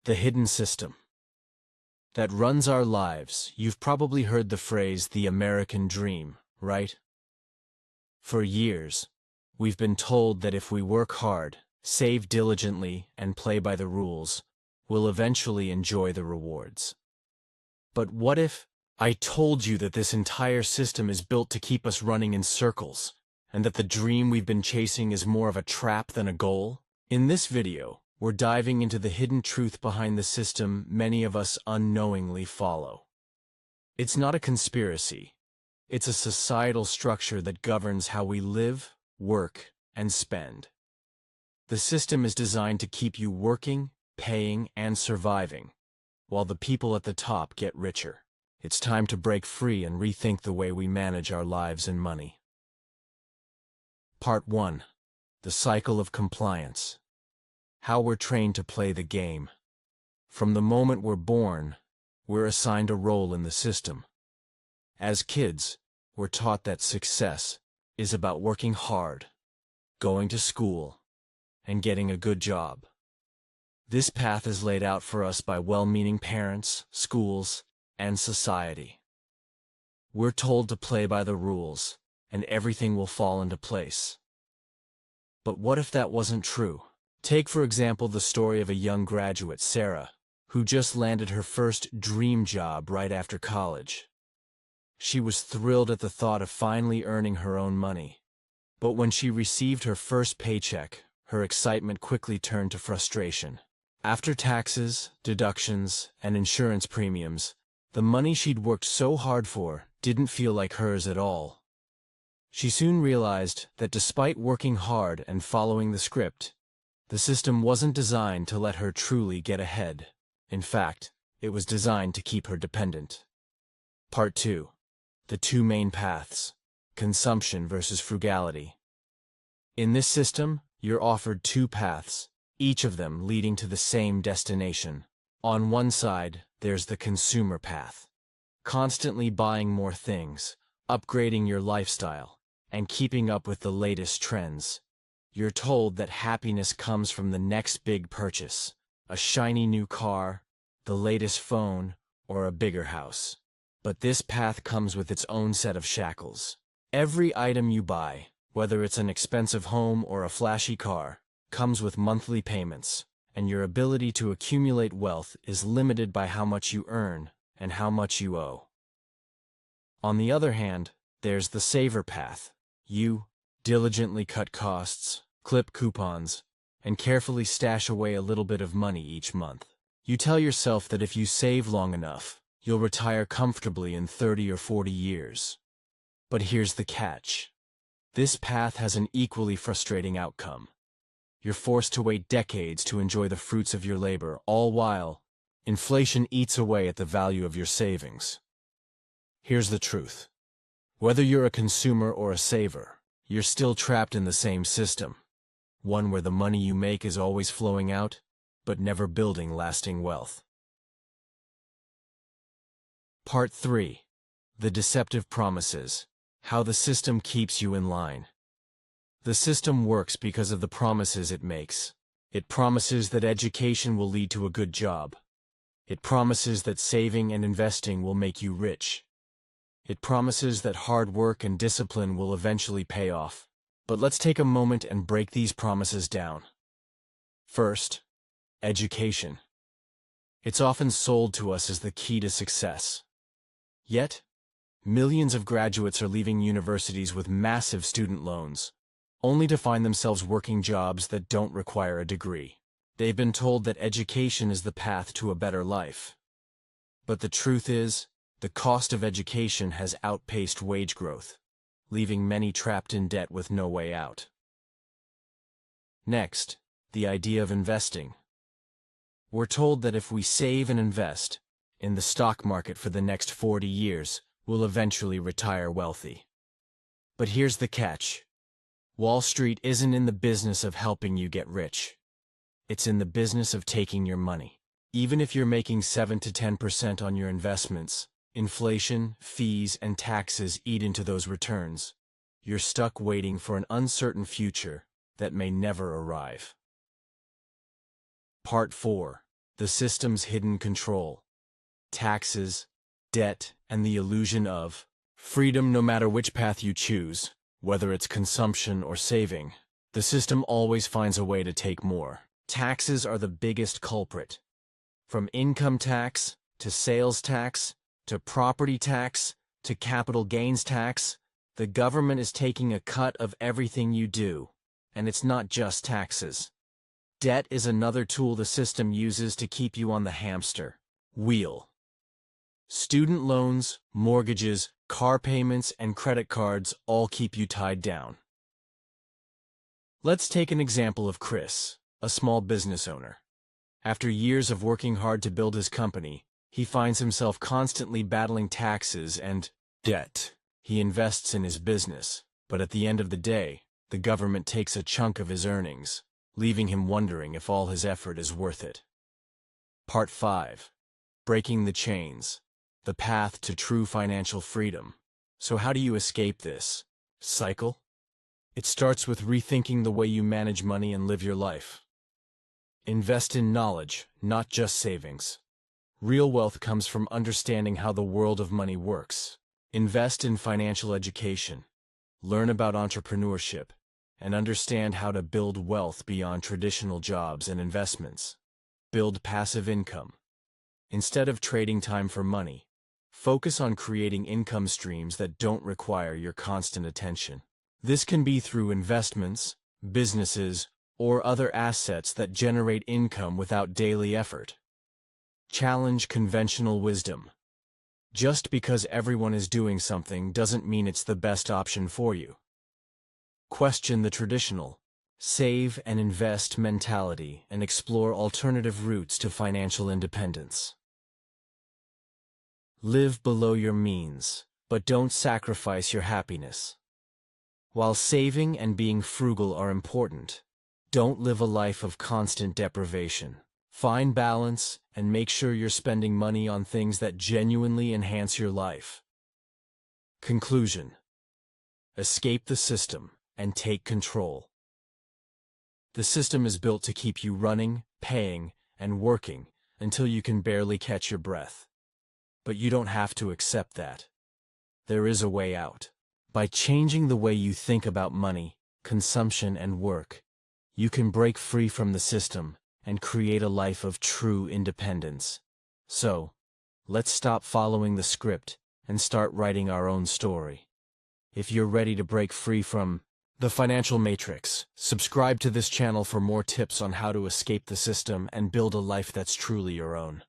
The hidden system that runs our lives. You've probably heard the phrase, the American dream, right? For years, we've been told that if we work hard, save diligently, and play by the rules, we'll eventually enjoy the rewards. But what if I told you that this entire system is built to keep us running in circles, and that the dream we've been chasing is more of a trap than a goal? In this video, we're diving into the hidden truth behind the system many of us unknowingly follow. It's not a conspiracy. It's a societal structure that governs how we live, work, and spend. The system is designed to keep you working, paying, and surviving, while the people at the top get richer. It's time to break free and rethink the way we manage our lives and money. Part 1. The cycle of compliance. How we're trained to play the game. From the moment we're born, we're assigned a role in the system. As kids, we're taught that success is about working hard, going to school, and getting a good job. This path is laid out for us by well-meaning parents, schools, and society. We're told to play by the rules, and everything will fall into place. But what if that wasn't true? Take, for example, the story of a young graduate, Sarah, who just landed her first dream job right after college. She was thrilled at the thought of finally earning her own money. But when she received her first paycheck, her excitement quickly turned to frustration. After taxes, deductions, and insurance premiums, the money she'd worked so hard for didn't feel like hers at all. She soon realized that despite working hard and following the script, the system wasn't designed to let her truly get ahead. In fact, it was designed to keep her dependent. Part 2. The two main paths: consumption versus frugality. In this system, you're offered two paths, each of them leading to the same destination. On one side, there's the consumer path. Constantly buying more things, upgrading your lifestyle, and keeping up with the latest trends. You're told that happiness comes from the next big purchase, a shiny new car, the latest phone, or a bigger house. But this path comes with its own set of shackles. Every item you buy, whether it's an expensive home or a flashy car, comes with monthly payments, and your ability to accumulate wealth is limited by how much you earn and how much you owe. On the other hand, there's the saver path. You diligently cut costs, clip coupons, and carefully stash away a little bit of money each month. You tell yourself that if you save long enough, you'll retire comfortably in 30 or 40 years. But here's the catch. This path has an equally frustrating outcome. You're forced to wait decades to enjoy the fruits of your labor, all while inflation eats away at the value of your savings. Here's the truth. Whether you're a consumer or a saver, you're still trapped in the same system. One where the money you make is always flowing out, but never building lasting wealth. Part 3. The deceptive promises. How the system keeps you in line. The system works because of the promises it makes. It promises that education will lead to a good job. It promises that saving and investing will make you rich. It promises that hard work and discipline will eventually pay off. But let's take a moment and break these promises down. First, education. It's often sold to us as the key to success. Yet, millions of graduates are leaving universities with massive student loans, only to find themselves working jobs that don't require a degree. They've been told that education is the path to a better life. But the truth is, the cost of education has outpaced wage growth, leaving many trapped in debt with no way out. Next, the idea of investing. We're told that if we save and invest in the stock market for the next 40 years, we'll eventually retire wealthy. But here's the catch. Wall Street isn't in the business of helping you get rich. It's in the business of taking your money. Even if you're making 7 to 10% on your investments, inflation, fees, and taxes eat into those returns. You're stuck waiting for an uncertain future that may never arrive. Part 4. the system's hidden control, taxes, debt, and the illusion of freedom. No matter which path you choose, whether it's consumption or saving, the system always finds a way to take more. Taxes are the biggest culprit. From income tax, to sales tax, to property tax, to capital gains tax, the government is taking a cut of everything you do. And it's not just taxes. Debt is another tool the system uses to keep you on the hamster wheel. Student loans, mortgages, car payments, and credit cards all keep you tied down. Let's take an example of Chris, a small business owner. After years of working hard to build his company, he finds himself constantly battling taxes and debt. He invests in his business, but at the end of the day, the government takes a chunk of his earnings, leaving him wondering if all his effort is worth it. Part 5. Breaking the chains. The path to true financial freedom. So how do you escape this cycle? It starts with rethinking the way you manage money and live your life. Invest in knowledge, not just savings. Real wealth comes from understanding how the world of money works. Invest in financial education. Learn about entrepreneurship, and understand how to build wealth beyond traditional jobs and investments. Build passive income. Instead of trading time for money, focus on creating income streams that don't require your constant attention. This can be through investments, businesses, or other assets that generate income without daily effort. Challenge conventional wisdom. Just because everyone is doing something doesn't mean it's the best option for you. Question the traditional, save and invest mentality and explore alternative routes to financial independence. Live below your means, but don't sacrifice your happiness. While saving and being frugal are important, don't live a life of constant deprivation. Find balance and make sure you're spending money on things that genuinely enhance your life. Conclusion. Escape the system and take control. The system is built to keep you running, paying, and working until you can barely catch your breath. But you don't have to accept that. There is a way out. By changing the way you think about money, consumption, and work, you can break free from the system and create a life of true independence. So, let's stop following the script and start writing our own story. If you're ready to break free from the financial matrix, subscribe to this channel for more tips on how to escape the system and build a life that's truly your own.